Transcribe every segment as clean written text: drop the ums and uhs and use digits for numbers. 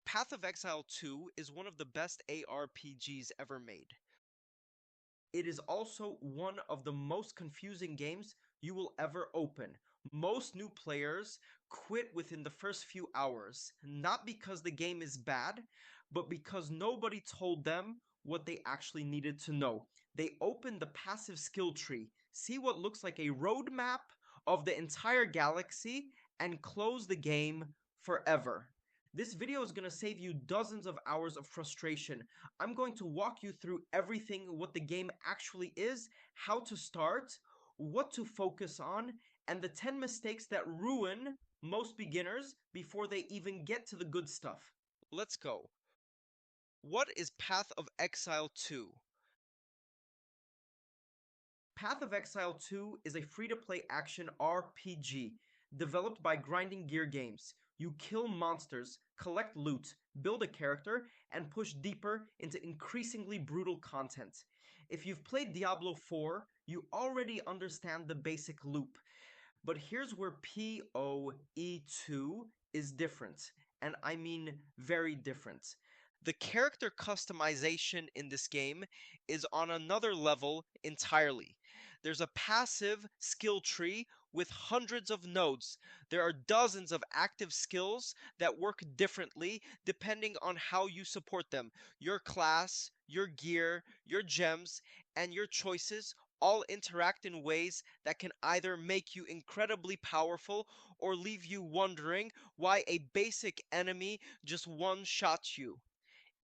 Path of Exile 2 is one of the best ARPGs ever made. It is also one of the most confusing games you will ever open. Most new players quit within the first few hours, not because the game is bad, but because nobody told them what they actually needed to know. They open the passive skill tree, see what looks like a roadmap of the entire galaxy, and close the game forever. This video is going to save you dozens of hours of frustration. I'm going to walk you through everything, what the game actually is, how to start, what to focus on, and the 10 mistakes that ruin most beginners before they even get to the good stuff. Let's go. What is Path of Exile 2? Path of Exile 2 is a free-to-play action RPG developed by Grinding Gear Games. You kill monsters, collect loot, build a character, and push deeper into increasingly brutal content. If you've played Diablo 4, you already understand the basic loop. But here's where PoE2 is different, and I mean very different. The character customization in this game is on another level entirely. There's a passive skill tree with hundreds of nodes. There are dozens of active skills that work differently depending on how you support them. Your class, your gear, your gems, and your choices all interact in ways that can either make you incredibly powerful or leave you wondering why a basic enemy just one-shot you.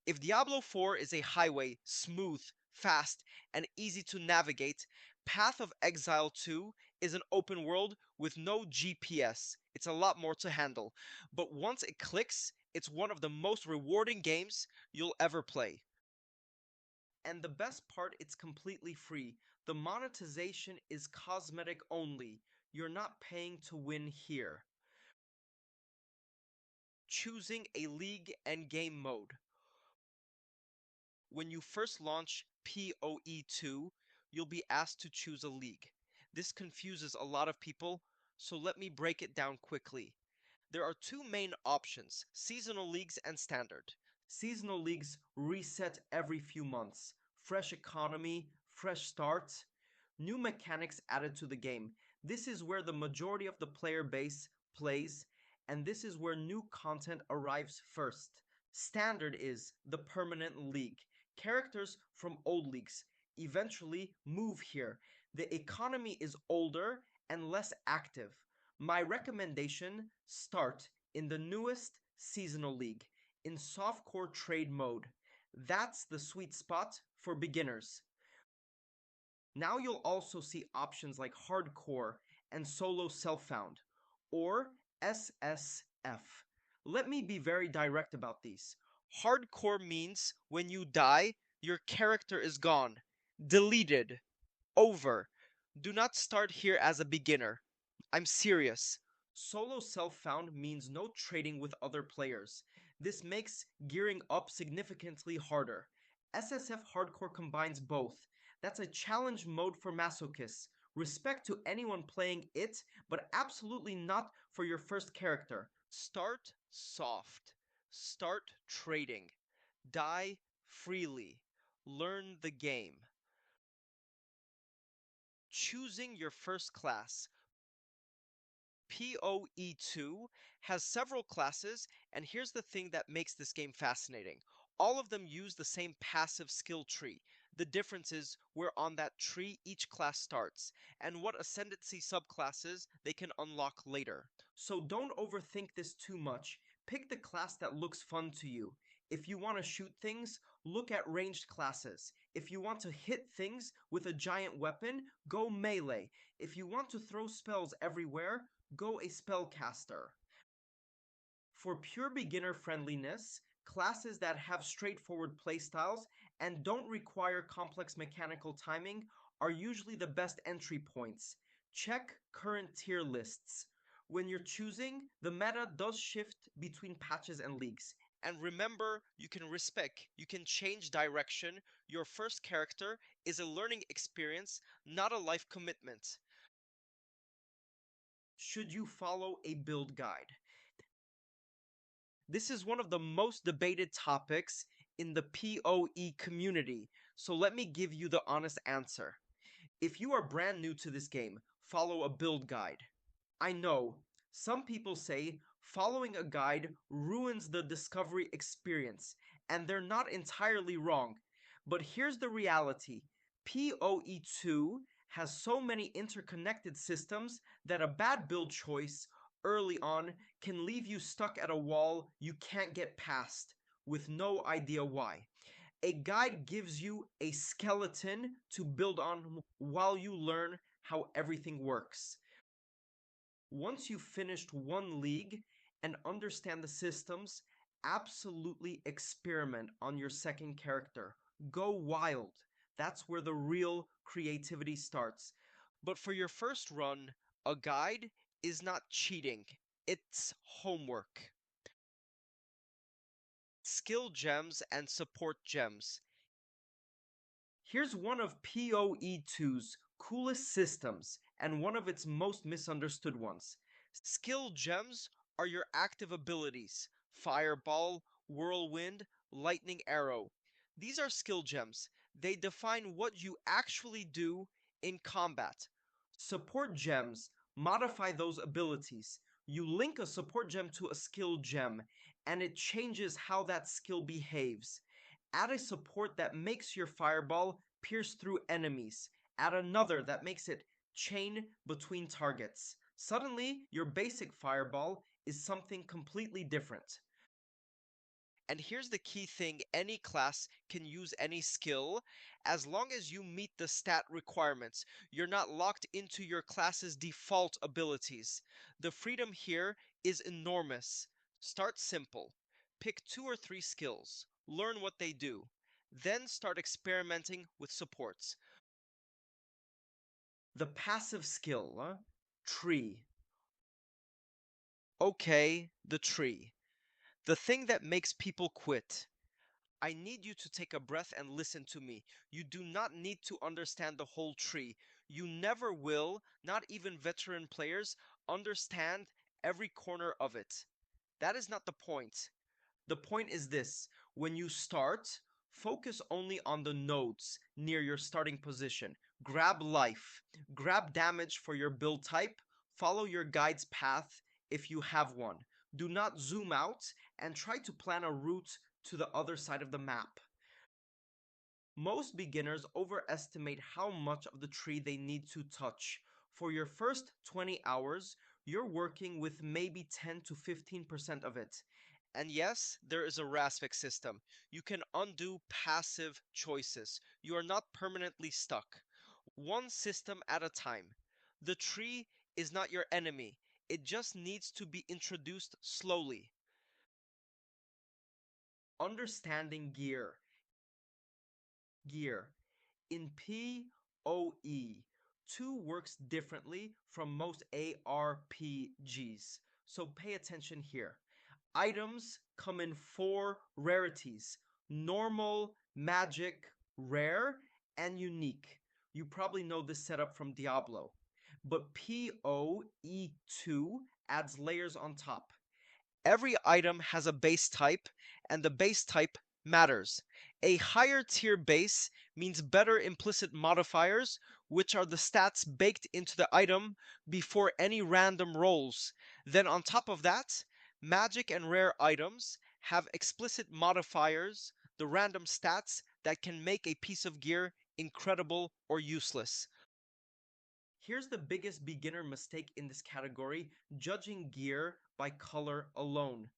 If Diablo 4 is a highway, smooth, fast, and easy to navigate, Path of Exile 2 is an open world with no GPS. It's a lot more to handle, but once it clicks, it's one of the most rewarding games you'll ever play. And the best part, it's completely free. The monetization is cosmetic only. You're not paying to win here. Choosing a league and game mode. When you first launch PoE2, you'll be asked to choose a league. This confuses a lot of people, so let me break it down quickly. There are two main options, seasonal leagues and standard. Seasonal leagues reset every few months. Fresh economy, fresh start, new mechanics added to the game. This is where the majority of the player base plays, and this is where new content arrives first. Standard is the permanent league. Characters from old leagues eventually move here. The economy is older and less active. My recommendation, start in the newest seasonal league, in softcore trade mode. That's the sweet spot for beginners. Now you'll also see options like hardcore and solo self-found, or SSF. Let me be very direct about these. Hardcore means when you die, your character is gone, deleted, over. Do not start here as a beginner. I'm serious. Solo self-found means no trading with other players. This makes gearing up significantly harder. SSF Hardcore combines both. That's a challenge mode for masochists. Respect to anyone playing it, but absolutely not for your first character. Start soft. Start trading. Die freely. Learn the game. Choosing your first class. PoE2 has several classes, and here's the thing that makes this game fascinating. All of them use the same passive skill tree. The difference is where on that tree each class starts, and what ascendancy subclasses they can unlock later. So don't overthink this too much. Pick the class that looks fun to you. If you want to shoot things, look at ranged classes. If you want to hit things with a giant weapon, go melee. If you want to throw spells everywhere, go a spellcaster. For pure beginner friendliness, classes that have straightforward playstyles and don't require complex mechanical timing are usually the best entry points. Check current tier lists. When you're choosing, the meta does shift between patches and leagues. And remember, you can change direction. Your first character is a learning experience, not a life commitment. Should you follow a build guide? This is one of the most debated topics in the PoE community, so let me give you the honest answer. If you are brand new to this game, follow a build guide. I know, some people say following a guide ruins the discovery experience, and they're not entirely wrong. But here's the reality. PoE2 has so many interconnected systems that a bad build choice early on can leave you stuck at a wall you can't get past with no idea why. A guide gives you a skeleton to build on while you learn how everything works. Once you've finished one league and understand the systems, absolutely experiment on your second character. Go wild. That's where the real creativity starts. But for your first run, a guide is not cheating, it's homework. Skill gems and support gems. Here's one of PoE2's coolest systems and one of its most misunderstood ones. Skill gems are your active abilities: Fireball, Whirlwind, Lightning Arrow. These are skill gems. They define what you actually do in combat. Support gems modify those abilities. You link a support gem to a skill gem, and it changes how that skill behaves. Add a support that makes your fireball pierce through enemies. Add another that makes it chain between targets. Suddenly, your basic fireball is something completely different. And here's the key thing: any class can use any skill as long as you meet the stat requirements. You're not locked into your class's default abilities. The freedom here is enormous. Start simple. Pick 2 or 3 skills. Learn what they do. Then start experimenting with supports. The passive skill, tree. Okay, the tree. The thing that makes people quit. I need you to take a breath and listen to me. You do not need to understand the whole tree. You never will, not even veteran players, understand every corner of it. That is not the point. The point is this: when you start, focus only on the nodes near your starting position. Grab life, grab damage for your build type, follow your guide's path if you have one. Do not zoom out and try to plan a route to the other side of the map. Most beginners overestimate how much of the tree they need to touch. For your first 20 hours, you're working with maybe 10 to 15% of it. And yes, there is a RASPEC system. You can undo passive choices. You are not permanently stuck. One system at a time. The tree is not your enemy. It just needs to be introduced slowly. Understanding gear. Gear. In PoE, 2 works differently from most ARPGs, so pay attention here. Items come in 4 rarities: normal, magic, rare, and unique. You probably know this setup from Diablo. But PoE2 adds layers on top. Every item has a base type, and the base type matters. A higher tier base means better implicit modifiers, which are the stats baked into the item before any random rolls. Then on top of that, magic and rare items have explicit modifiers, the random stats that can make a piece of gear incredible or useless. Here's the biggest beginner mistake in this category: judging gear by color alone.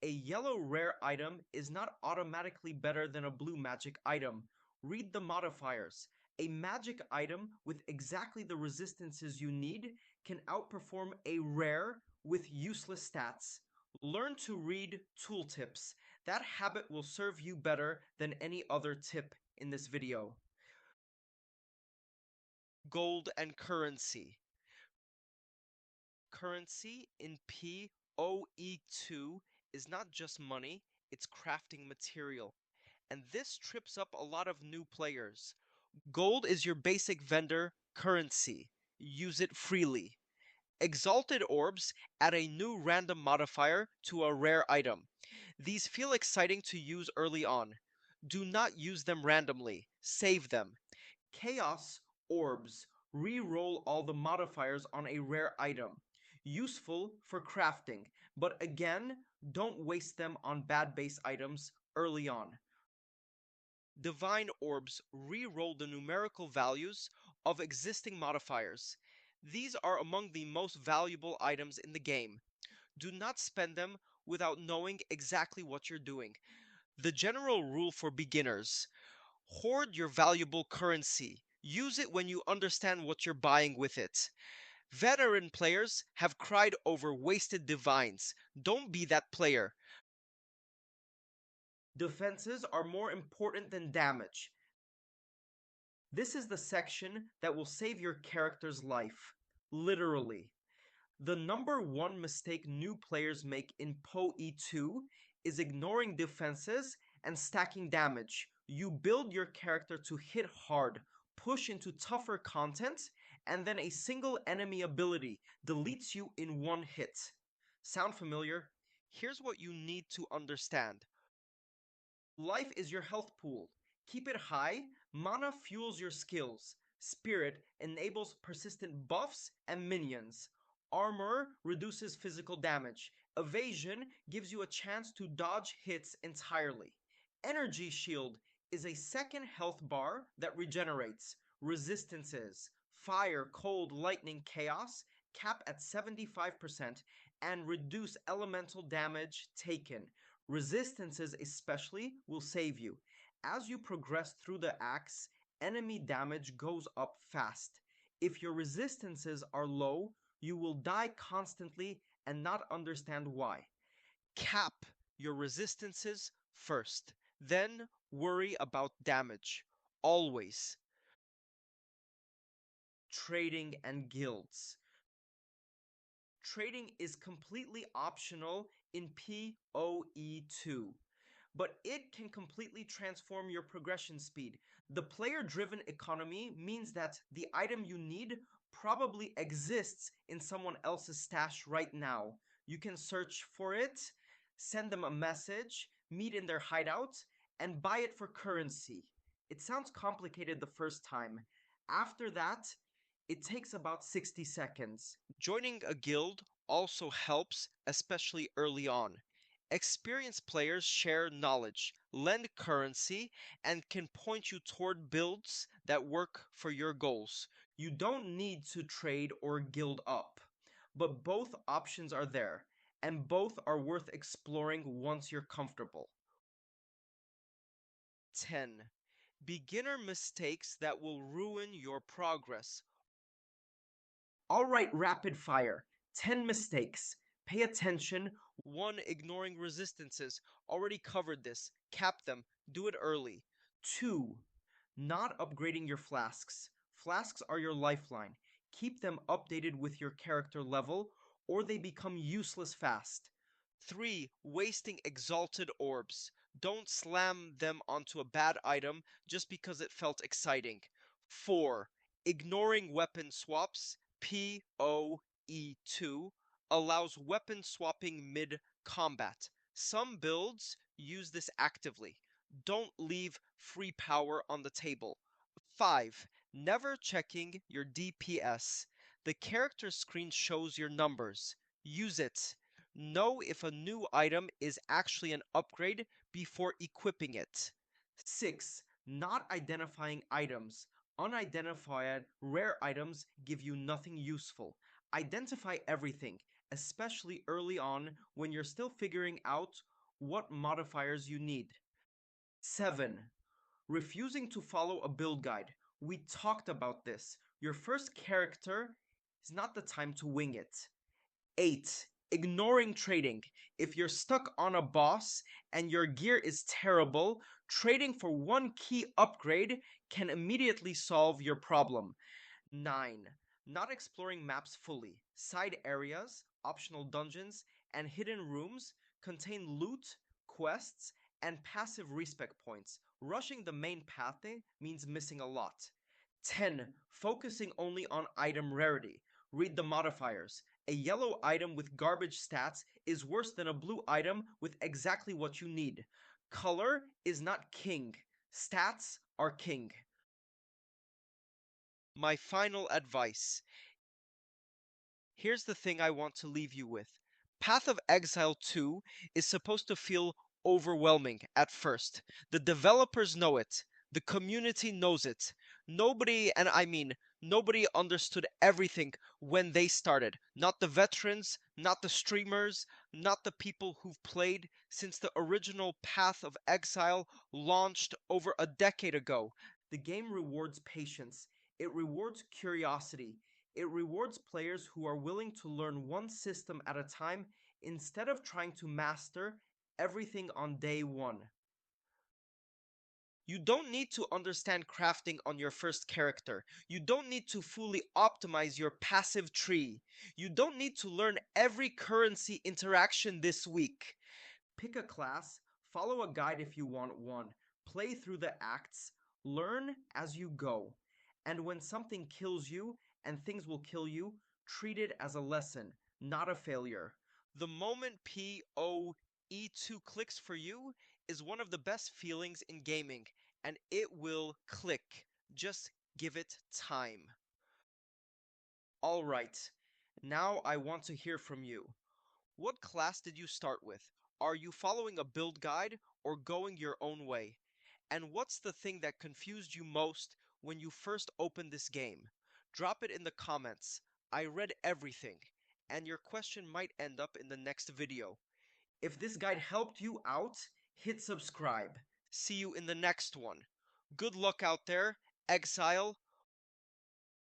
A yellow rare item is not automatically better than a blue magic item. Read the modifiers. A magic item with exactly the resistances you need can outperform a rare with useless stats. Learn to read tooltips. That habit will serve you better than any other tip in this video. Gold and currency. Currency in PoE2 is not just money, it's crafting material. And this trips up a lot of new players. Gold is your basic vendor currency. Use it freely. Exalted orbs add a new random modifier to a rare item. These feel exciting to use early on. Do not use them randomly, save them. Chaos orbs re-roll all the modifiers on a rare item. Useful for crafting, but again, don't waste them on bad base items early on. Divine orbs re-roll the numerical values of existing modifiers. These are among the most valuable items in the game. Do not spend them without knowing exactly what you're doing. The general rule for beginners: hoard your valuable currency. Use it when you understand what you're buying with it. Veteran players have cried over wasted divines. Don't be that player. Defenses are more important than damage. This is the section that will save your character's life. Literally. The number one mistake new players make in PoE2 is ignoring defenses and stacking damage. You build your character to hit hard, push into tougher content, and then a single enemy ability deletes you in one hit. Sound familiar? Here's what you need to understand. Life is your health pool. Keep it high. Mana fuels your skills. Spirit enables persistent buffs and minions. Armor reduces physical damage. Evasion gives you a chance to dodge hits entirely. Energy Shield is a second health bar that regenerates. Resistances: Fire, Cold, Lightning, Chaos cap at 75% and reduce elemental damage taken. Resistances especially will save you. As you progress through the acts, enemy damage goes up fast. If your resistances are low, you will die constantly and not understand why. Cap your resistances first, then worry about damage. Always. Trading and guilds. Trading is completely optional in PoE2, but it can completely transform your progression speed. The player-driven economy means that the item you need probably exists in someone else's stash right now. You can search for it, send them a message, meet in their hideout, and buy it for currency. It sounds complicated the first time. After that, it takes about 60 seconds. Joining a guild also helps, especially early on. Experienced players share knowledge, lend currency, and can point you toward builds that work for your goals. You don't need to trade or guild up, but both options are there, and both are worth exploring once you're comfortable. 10. Beginner mistakes that will ruin your progress. Alright, rapid fire. 10 mistakes. Pay attention. 1. Ignoring resistances. Already covered this. Cap them. Do it early. 2. Not upgrading your flasks. Flasks are your lifeline. Keep them updated with your character level, or they become useless fast. 3. Wasting exalted orbs. Don't slam them onto a bad item just because it felt exciting. 4. Ignoring weapon swaps. PoE2 allows weapon swapping mid-combat. Some builds use this actively. Don't leave free power on the table. 5. Never checking your DPS. The character screen shows your numbers. Use it. Know if a new item is actually an upgrade before equipping it. 6. Not identifying items. Unidentified rare items give you nothing useful. Identify everything, especially early on when you're still figuring out what modifiers you need. 7. Refusing to follow a build guide. We talked about this. Your first character is not the time to wing it. 8. Ignoring trading. If you're stuck on a boss and your gear is terrible, trading for one key upgrade can immediately solve your problem. 9. Not exploring maps fully. Side areas, optional dungeons, and hidden rooms contain loot, quests, and passive respec points. Rushing the main path means missing a lot. 10. Focusing only on item rarity. Read the modifiers. A yellow item with garbage stats is worse than a blue item with exactly what you need. Color is not king. Stats are king. My final advice. Here's the thing I want to leave you with. Path of Exile 2 is supposed to feel overwhelming at first. The developers know it. The community knows it. Nobody, and I mean nobody, understood everything when they started. Not the veterans, not the streamers, not the people who've played since the original Path of Exile launched over a decade ago. The game rewards patience. It rewards curiosity. It rewards players who are willing to learn one system at a time instead of trying to master everything on day one. You don't need to understand crafting on your first character. You don't need to fully optimize your passive tree. You don't need to learn every currency interaction this week. Pick a class, follow a guide if you want one, play through the acts, learn as you go. And when something kills you, and things will kill you, treat it as a lesson, not a failure. The moment PoE2 clicks for you is one of the best feelings in gaming, and it will click. Just give it time. Alright, now I want to hear from you. What class did you start with? Are you following a build guide or going your own way? And what's the thing that confused you most when you first opened this game? Drop it in the comments. I read everything, and your question might end up in the next video. If this guide helped you out, hit subscribe. See you in the next one. Good luck out there, Exile.